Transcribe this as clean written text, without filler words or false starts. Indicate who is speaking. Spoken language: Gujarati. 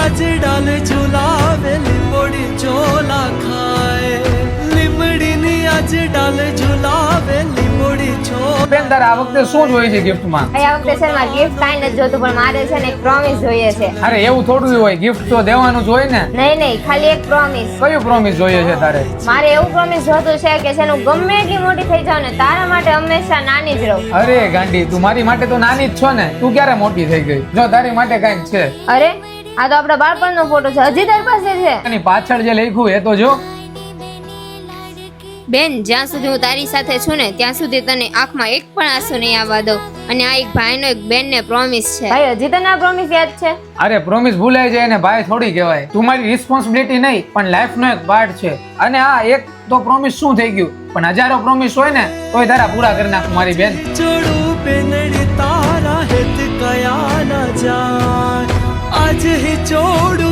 Speaker 1: आज डाल झुलावे લીંબોડી ચોલા ખાય લીમડીની आज डाल झुलावे લીંબોડી ચોલા
Speaker 2: બેન તારે આ વખતે શું જોઈએ છે ગિફ્ટમાં?
Speaker 3: આ વખતે છે ને ગિફ્ટ કાંઈ નથી જોતું, પણ મારે છે ને એક પ્રોમિસ જોઈએ છે.
Speaker 2: અરે એવું થોડું હોય, ગિફ્ટ તો દેવાનું જ હોય ને.
Speaker 3: નહીં ખાલી એક પ્રોમિસ.
Speaker 2: કયું પ્રોમિસ જોઈએ છે તારે?
Speaker 3: મારે એવું પ્રોમિસ જોતું છે કે છે ને હું ગમે એટલી મોટી થઈ જાઉં ને તારા માટે હંમેશા નાની જ રહું.
Speaker 2: અરે ગાંડી, તું મારી માટે તો નાની જ છો ને, તું ક્યારે મોટી થઈ ગઈ? જો તારી માટે કઈક છે.
Speaker 3: અરે આ તો આપણા બાળપણનો ફોટો છે, હજી તારી પાસે છે?
Speaker 2: એની પાછળ જે લખ્યું એ તો જો.
Speaker 3: બેન, જ્યાં સુધી હું તારી સાથે છું ને ત્યાં સુધી તને આંખમાં એક પણ આંસુ નહીં આવવા દઉં. અને આ એક ભાઈનો એક બેનને પ્રોમિસ છે. ભાઈ, હજી તને આ પ્રોમિસ યાદ છે?
Speaker 2: અરે પ્રોમિસ ભૂલાઈ જાય ને ભાઈ થોડી કહેવાય. તું મારી રિસ્પોન્સિબિલિટી નહીં પણ લાઈફનો એક પાર્ટ છે. અને આ એક તો પ્રોમિસ શું થઈ ગયું, પણ હજારો પ્રોમિસ હોય ને તોય તારા પૂરા કરી નાખું મારી બેન.
Speaker 1: જોડું બેનડી તારા હેત કયા ના જાય આજ હી જોડું